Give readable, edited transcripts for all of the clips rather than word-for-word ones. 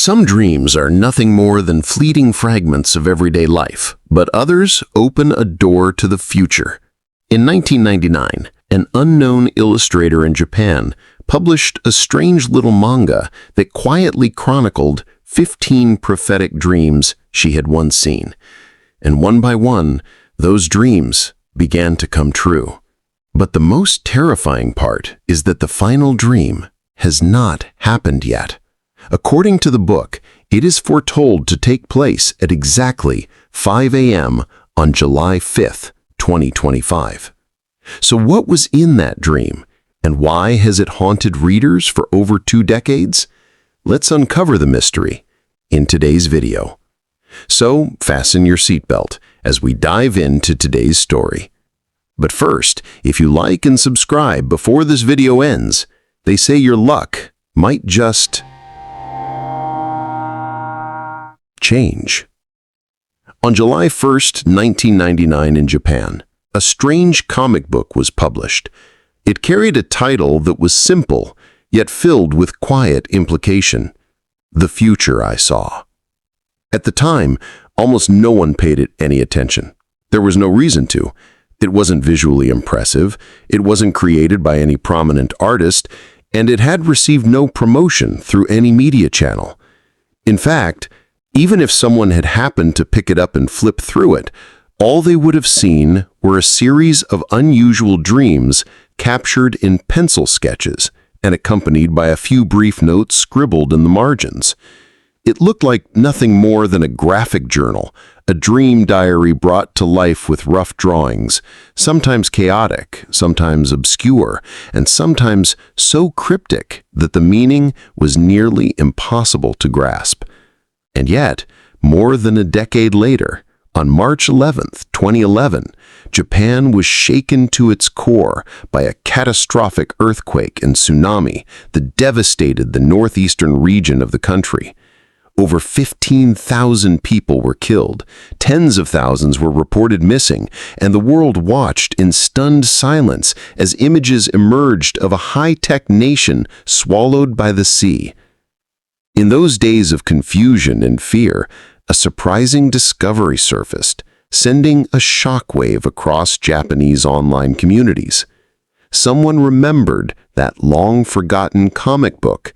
Some dreams are nothing more than fleeting fragments of everyday life, but others open a door to the future. In 1999, an unknown illustrator in Japan published a strange little manga that quietly chronicled 15 prophetic dreams she had once seen. And one by one, those dreams began to come true. But the most terrifying part is that the final dream has not happened yet. According to the book, it is foretold to take place at exactly 5 a.m. on July 5th, 2025. So what was in that dream, and why has it haunted readers for over 2 decades? Let's uncover the mystery in today's video. So fasten your seatbelt as we dive into today's story. But first, if you like and subscribe before this video ends, they say your luck might just change. On July 1st, 1999 in Japan, a strange comic book was published. It carried a title that was simple, yet filled with quiet implication: The Future I Saw. At the time, almost no one paid it any attention. There was no reason to. It wasn't visually impressive, it wasn't created by any prominent artist, and it had received no promotion through any media channel. In fact, even if someone had happened to pick it up and flip through it, all they would have seen were a series of unusual dreams captured in pencil sketches and accompanied by a few brief notes scribbled in the margins. It looked like nothing more than a graphic journal, a dream diary brought to life with rough drawings, sometimes chaotic, sometimes obscure, and sometimes so cryptic that the meaning was nearly impossible to grasp. And yet, more than a decade later, on March 11th, 2011, Japan was shaken to its core by a catastrophic earthquake and tsunami that devastated the northeastern region of the country. Over 15,000 people were killed, tens of thousands were reported missing, and the world watched in stunned silence as images emerged of a high-tech nation swallowed by the sea. In those days of confusion and fear, a surprising discovery surfaced, sending a shockwave across Japanese online communities. Someone remembered that long-forgotten comic book,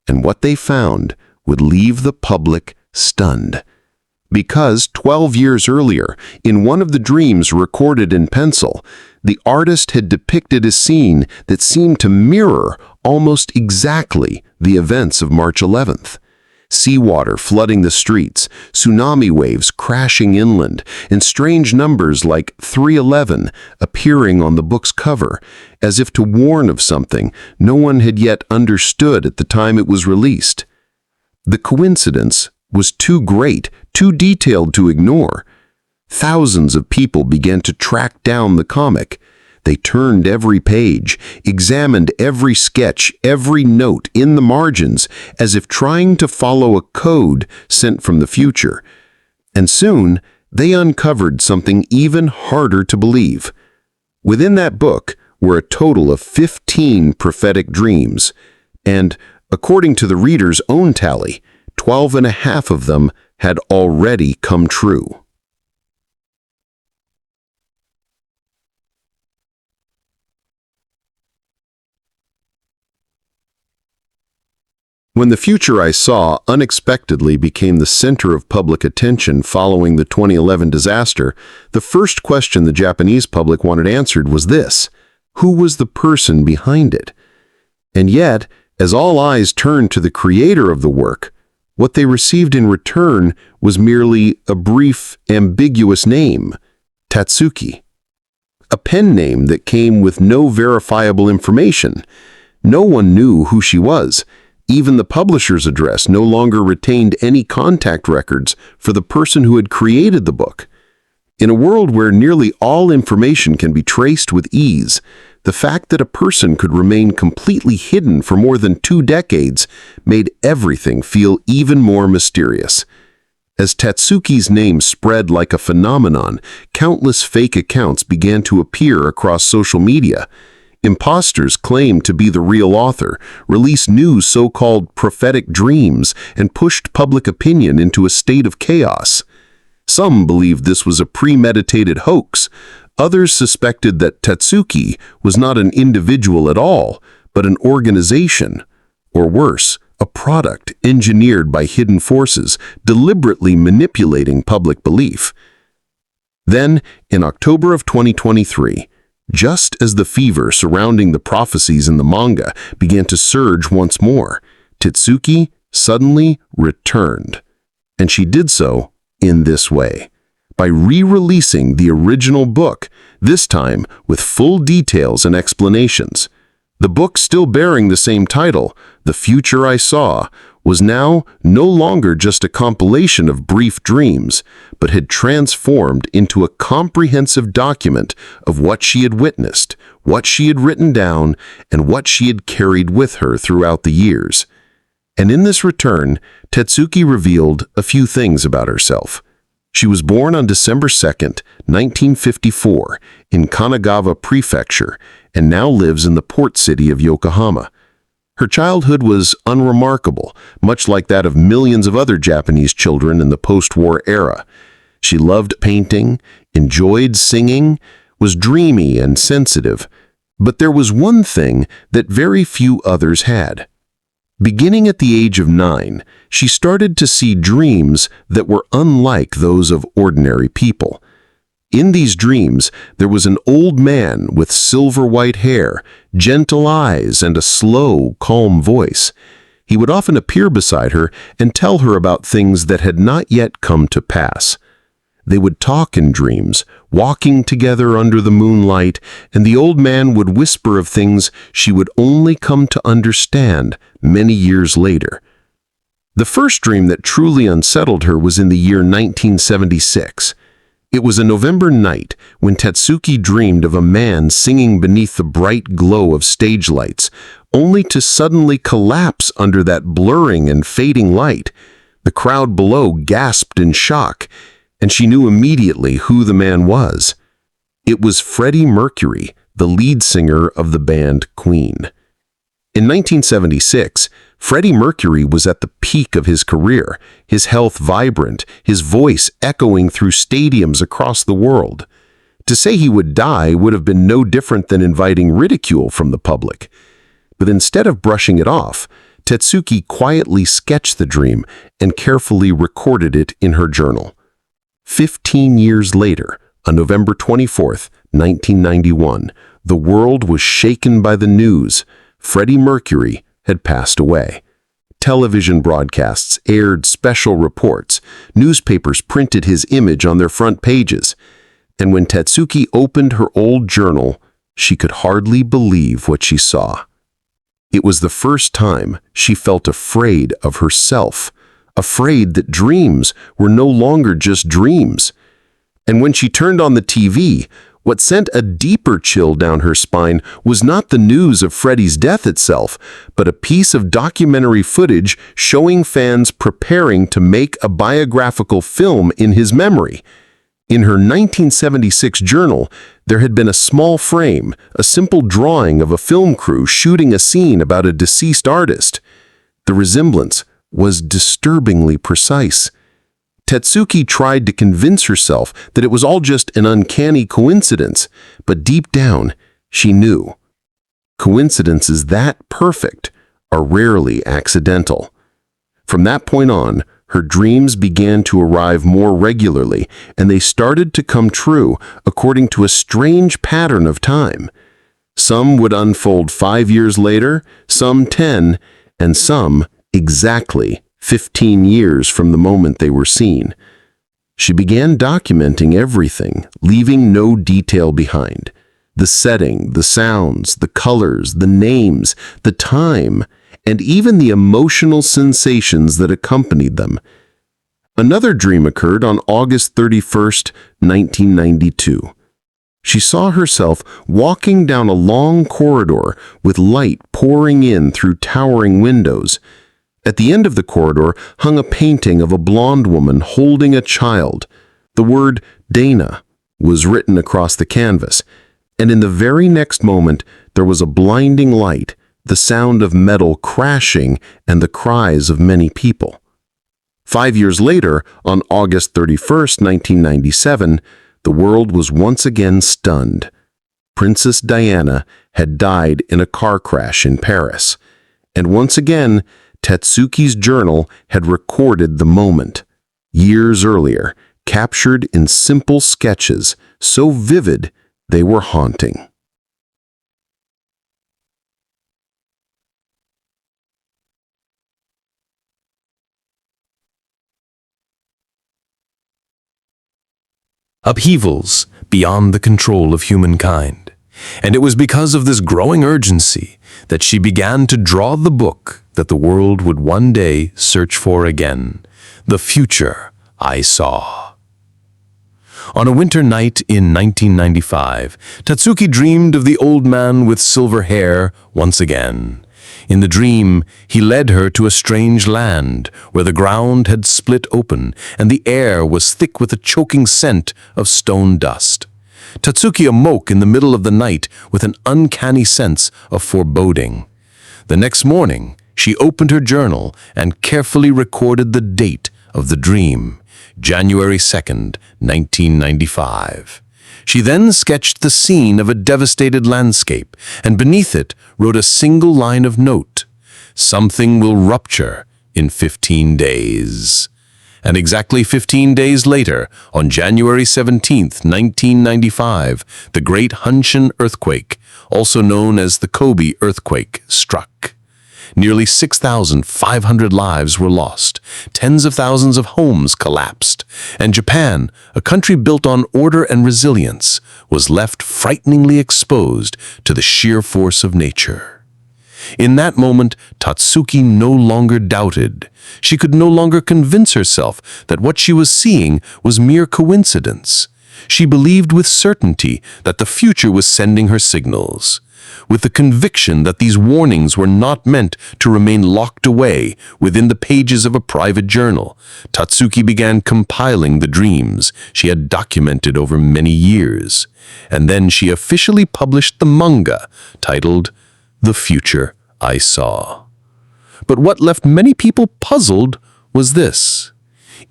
and what they found would leave the public stunned. Because 12 years earlier, in one of the dreams recorded in pencil, the artist had depicted a scene that seemed to mirror almost exactly the events of March 11th. Seawater flooding the streets, tsunami waves crashing inland, and strange numbers like 311 appearing on the book's cover, as if to warn of something no one had yet understood at the time it was released. The coincidence was too great, too detailed to ignore. Thousands of people began to track down the comic. They turned every page, examined every sketch, every note in the margins, as if trying to follow a code sent from the future. And soon, they uncovered something even harder to believe. Within that book were a total of 15 prophetic dreams, and according to the reader's own tally, 12 and a half of them had already come true. When The Future I Saw unexpectedly became the center of public attention following the 2011 disaster, the first question the Japanese public wanted answered was this: who was the person behind it? And yet, as all eyes turned to the creator of the work, what they received in return was merely a brief, ambiguous name: Tatsuki. A pen name that came with no verifiable information. No one knew who she was. Even the publisher's address no longer retained any contact records for the person who had created the book. In a world where nearly all information can be traced with ease, the fact that a person could remain completely hidden for more than 2 decades made everything feel even more mysterious. As Tatsuki's name spread like a phenomenon, countless fake accounts began to appear across social media. Imposters claimed to be the real author, released new so-called prophetic dreams, and pushed public opinion into a state of chaos. Some believed this was a premeditated hoax. Others suspected that Tatsuki was not an individual at all, but an organization, or worse, a product engineered by hidden forces, deliberately manipulating public belief. Then, in October of 2023, just as the fever surrounding the prophecies in the manga began to surge once more, Tatsuki suddenly returned. And she did so in this way, by re-releasing the original book, this time with full details and explanations. The book, still bearing the same title, The Future I Saw, was now no longer just a compilation of brief dreams, but had transformed into a comprehensive document of what she had witnessed, what she had written down, and what she had carried with her throughout the years. And in this return, Tatsuki revealed a few things about herself. She was born on December 2nd, 1954, in Kanagawa Prefecture, and now lives in the port city of Yokohama. Her childhood was unremarkable, much like that of millions of other Japanese children in the post-war era. She loved painting, enjoyed singing, was dreamy and sensitive, but there was one thing that very few others had. Beginning at the age of 9, she started to see dreams that were unlike those of ordinary people. In these dreams, there was an old man with silver-white hair, gentle eyes, and a slow, calm voice. He would often appear beside her and tell her about things that had not yet come to pass. They would talk in dreams, walking together under the moonlight, and the old man would whisper of things she would only come to understand many years later. The first dream that truly unsettled her was in the year 1976. It was a November night when Tatsuki dreamed of a man singing beneath the bright glow of stage lights, only to suddenly collapse under that blurring and fading light. The crowd below gasped in shock, and she knew immediately who the man was. It was Freddie Mercury, the lead singer of the band Queen. In 1976, Freddie Mercury was at the peak of his career, his health vibrant, his voice echoing through stadiums across the world. To say he would die would have been no different than inviting ridicule from the public. But instead of brushing it off, Tatsuki quietly sketched the dream and carefully recorded it in her journal. 15 years later, on November 24th, 1991, the world was shaken by the news. Freddie Mercury had passed away. Television broadcasts aired special reports. Newspapers printed his image on their front pages. And when Tatsuki opened her old journal, she could hardly believe what she saw. It was the first time she felt afraid of herself, afraid that dreams were no longer just dreams. And when she turned on the TV, what sent a deeper chill down her spine was not the news of Freddie's death itself, but a piece of documentary footage showing fans preparing to make a biographical film in his memory. In her 1976 journal, there had been a small frame, a simple drawing of a film crew shooting a scene about a deceased artist. The resemblance was disturbingly precise. Tatsuki tried to convince herself that it was all just an uncanny coincidence, but deep down, she knew. Coincidences that perfect are rarely accidental. From that point on, her dreams began to arrive more regularly, and they started to come true according to a strange pattern of time. Some would unfold 5 years later, some 10, and some exactly 15 years from the moment they were seen. She began documenting everything, leaving no detail behind. The setting, the sounds, the colors, the names, the time, and even the emotional sensations that accompanied them. Another dream occurred on August 31st, 1992. She saw herself walking down a long corridor with light pouring in through towering windows. At the end of the corridor hung a painting of a blonde woman holding a child. The word Dana was written across the canvas, And in the very next moment, there was a blinding light, the sound of metal crashing, and the cries of many people. 5 years later, on August 31st, 1997, the world was once again stunned. Princess Diana had died in a car crash in Paris. And once again, Tatsuki's journal had recorded the moment. Years earlier, captured in simple sketches, so vivid they were haunting. Upheavals beyond the control of humankind. And it was because of this growing urgency that she began to draw the book that the world would one day search for again, The Future I Saw. On a winter night in 1995, Tatsuki dreamed of the old man with silver hair once again. In the dream, he led her to a strange land where the ground had split open and the air was thick with a choking scent of stone dust. Tatsuki awoke in the middle of the night with an uncanny sense of foreboding. The next morning, she opened her journal and carefully recorded the date of the dream, January 2nd, 1995. She then sketched the scene of a devastated landscape, and beneath it wrote a single line of note: "Something will rupture in 15 days." And exactly 15 days later, on January 17th, 1995, the Great Hanshin earthquake, also known as the Kobe earthquake, struck. Nearly 6,500 lives were lost, tens of thousands of homes collapsed, and Japan, a country built on order and resilience, was left frighteningly exposed to the sheer force of nature. In that moment, Tatsuki no longer doubted. She could no longer convince herself that what she was seeing was mere coincidence. She believed with certainty that the future was sending her signals. With the conviction that these warnings were not meant to remain locked away within the pages of a private journal, Tatsuki began compiling the dreams she had documented over many years. And then she officially published the manga, titled The Future I Saw. But what left many people puzzled was this.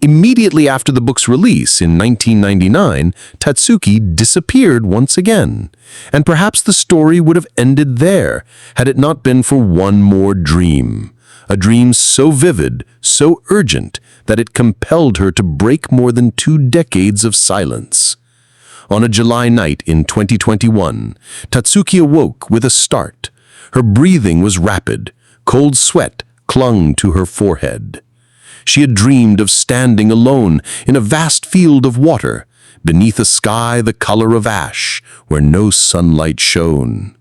Immediately after the book's release in 1999, Tatsuki disappeared once again. And perhaps the story would have ended there had it not been for one more dream. A dream so vivid, so urgent, that it compelled her to break more than 2 decades of silence. On a July night in 2021, Tatsuki awoke with a start. Her breathing was rapid. Cold sweat clung to her forehead. She had dreamed of standing alone in a vast field of water, beneath a sky the color of ash, where no sunlight shone.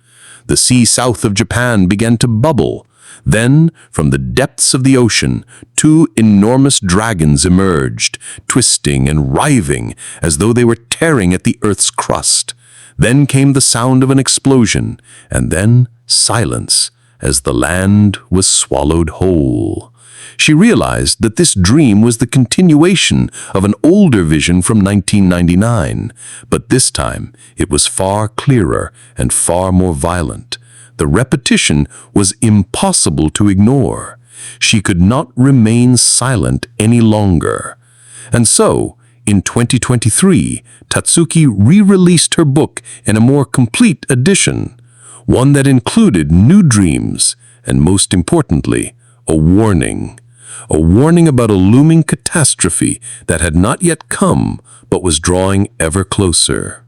The sea south of Japan began to bubble. Then, from the depths of the ocean, 2 enormous dragons emerged, twisting and writhing as though they were tearing at the earth's crust. Then came the sound of an explosion, and then silence, as the land was swallowed whole. She realized that this dream was the continuation of an older vision from 1999, but this time it was far clearer and far more violent. The repetition was impossible to ignore. She could not remain silent any longer. And so, in 2023, Tatsuki re-released her book in a more complete edition, one that included new dreams and, most importantly, a warning about a looming catastrophe that had not yet come but was drawing ever closer.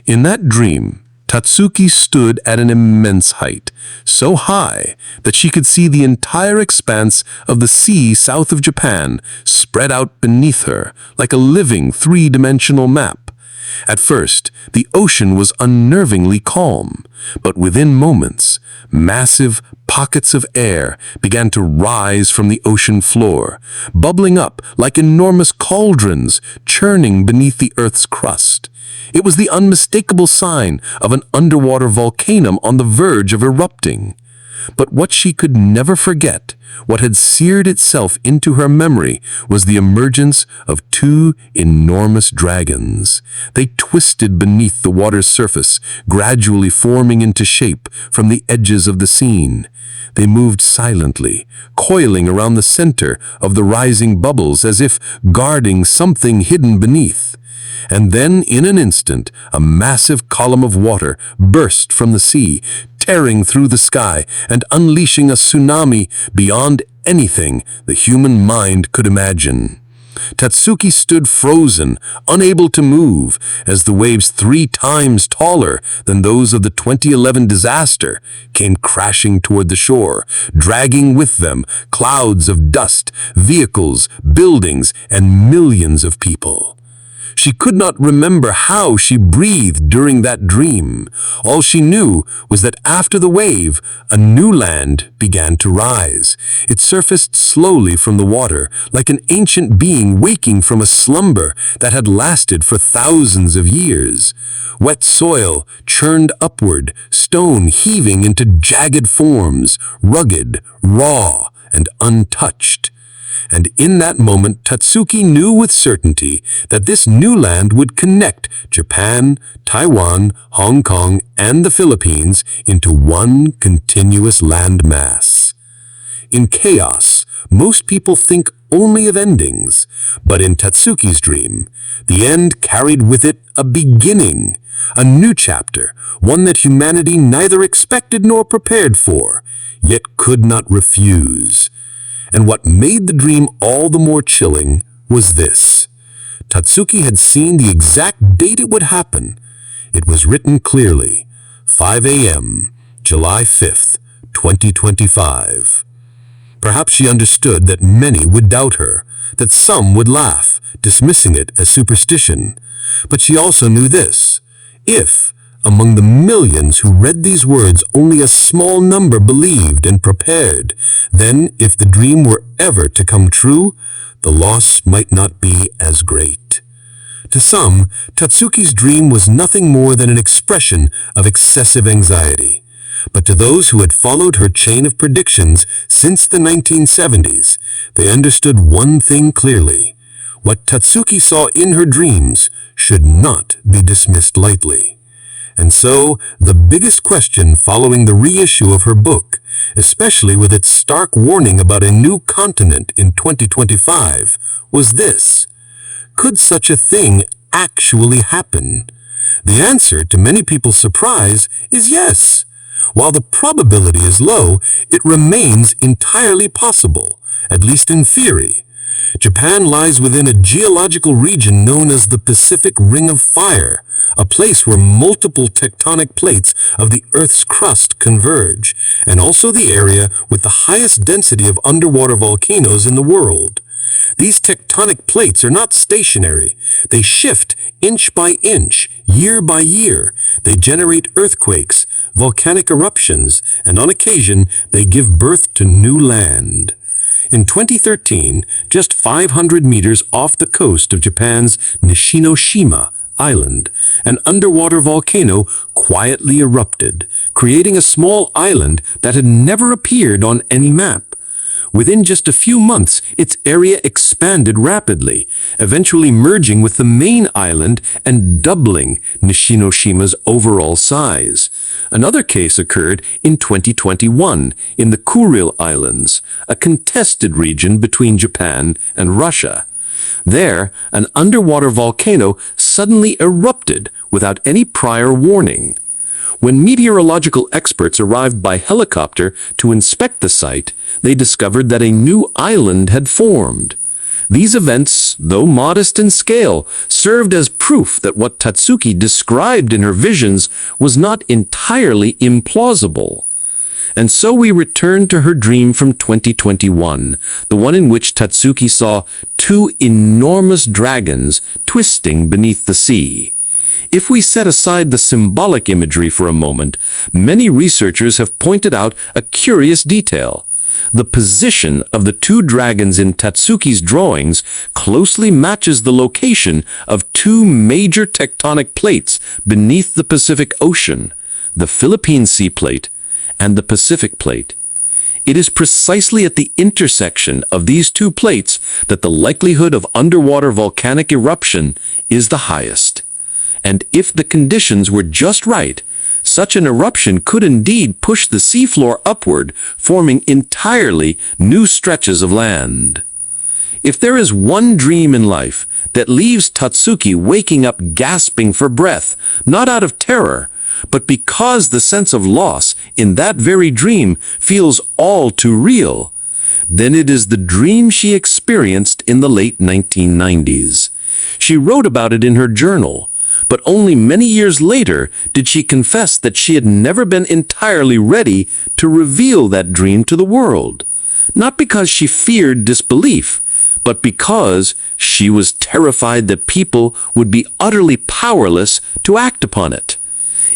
In that dream, Tatsuki stood at an immense height, so high that she could see the entire expanse of the sea south of Japan spread out beneath her like a living 3-dimensional map. At first, the ocean was unnervingly calm, but within moments, massive pockets of air began to rise from the ocean floor, bubbling up like enormous cauldrons churning beneath the Earth's crust. It was the unmistakable sign of an underwater volcano on the verge of erupting. But what she could never forget, what had seared itself into her memory, was the emergence of two enormous dragons. They twisted beneath the water's surface, gradually forming into shape from the edges of the scene. They moved silently, coiling around the center of the rising bubbles as if guarding something hidden beneath. And then, in an instant, a massive column of water burst from the sea, tearing through the sky and unleashing a tsunami beyond anything the human mind could imagine. Tatsuki stood frozen, unable to move, as the waves 3 times taller than those of the 2011 disaster came crashing toward the shore, dragging with them clouds of dust, vehicles, buildings, and millions of people. She could not remember how she breathed during that dream. All she knew was that after the wave, a new land began to rise. It surfaced slowly from the water, like an ancient being waking from a slumber that had lasted for thousands of years. Wet soil churned upward, stone heaving into jagged forms, rugged, raw, and untouched. And in that moment, Tatsuki knew with certainty that this new land would connect Japan, Taiwan, Hong Kong, and the Philippines into one continuous landmass. In chaos, most people think only of endings, but in Tatsuki's dream, the end carried with it a beginning, a new chapter, one that humanity neither expected nor prepared for, yet could not refuse. And what made the dream all the more chilling was this. Tatsuki had seen the exact date it would happen. It was written clearly, 5 a.m., July 5th, 2025. Perhaps she understood that many would doubt her, that some would laugh, dismissing it as superstition. But she also knew this. If, among the millions who read these words, only a small number believed and prepared, then if the dream were ever to come true, the loss might not be as great. To some, Tatsuki's dream was nothing more than an expression of excessive anxiety. But to those who had followed her chain of predictions since the 1970s, they understood one thing clearly. What Tatsuki saw in her dreams should not be dismissed lightly. And so, the biggest question following the reissue of her book, especially with its stark warning about a new continent in 2025, was this. Could such a thing actually happen? The answer, to many people's surprise, is yes. While the probability is low, it remains entirely possible, at least in theory. Japan lies within a geological region known as the Pacific Ring of Fire, a place where multiple tectonic plates of the Earth's crust converge, and also the area with the highest density of underwater volcanoes in the world. These tectonic plates are not stationary. They shift inch by inch, year by year. They generate earthquakes, volcanic eruptions, and on occasion they give birth to new land. In 2013, just 500 meters off the coast of Japan's Nishinoshima Island, an underwater volcano quietly erupted, creating a small island that had never appeared on any map. Within just a few months, its area expanded rapidly, eventually merging with the main island and doubling Nishinoshima's overall size. Another case occurred in 2021 in the Kuril Islands, a contested region between Japan and Russia. There, an underwater volcano suddenly erupted without any prior warning. When meteorological experts arrived by helicopter to inspect the site, they discovered that a new island had formed. These events, though modest in scale, served as proof that what Tatsuki described in her visions was not entirely implausible. And so we return to her dream from 2021, the one in which Tatsuki saw two enormous dragons twisting beneath the sea. If we set aside the symbolic imagery for a moment, many researchers have pointed out a curious detail. The position of the two dragons in Tatsuki's drawings closely matches the location of two major tectonic plates beneath the Pacific Ocean, the Philippine Sea Plate and the Pacific Plate. It is precisely at the intersection of these two plates that the likelihood of underwater volcanic eruption is the highest. And if the conditions were just right, such an eruption could indeed push the seafloor upward, forming entirely new stretches of land. If there is one dream in life that leaves Tatsuki waking up gasping for breath, not out of terror, but because the sense of loss in that very dream feels all too real, then it is the dream she experienced in the late 1990s. She wrote about it in her journal, but only many years later did she confess that she had never been entirely ready to reveal that dream to the world. Not because she feared disbelief, but because she was terrified that people would be utterly powerless to act upon it.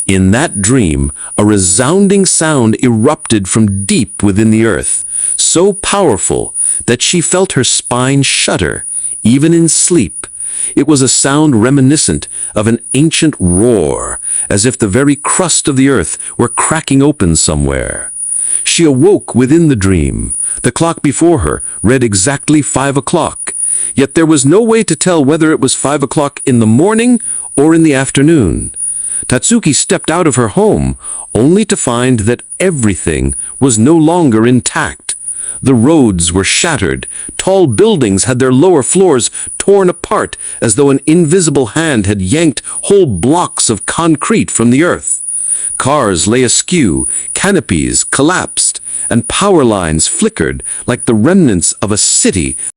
In that dream, a resounding sound erupted from deep within the earth, so powerful that she felt her spine shudder, even in sleep. It was a sound reminiscent of an ancient roar, as if the very crust of the earth were cracking open somewhere. She awoke within the dream. The clock before her read exactly 5 o'clock, yet there was no way to tell whether it was 5 o'clock in the morning or in the afternoon. Tatsuki stepped out of her home, only to find that everything was no longer intact. The roads were shattered. Tall buildings had their lower floors torn apart as though an invisible hand had yanked whole blocks of concrete from the earth. Cars lay askew, canopies collapsed, and power lines flickered like the remnants of a city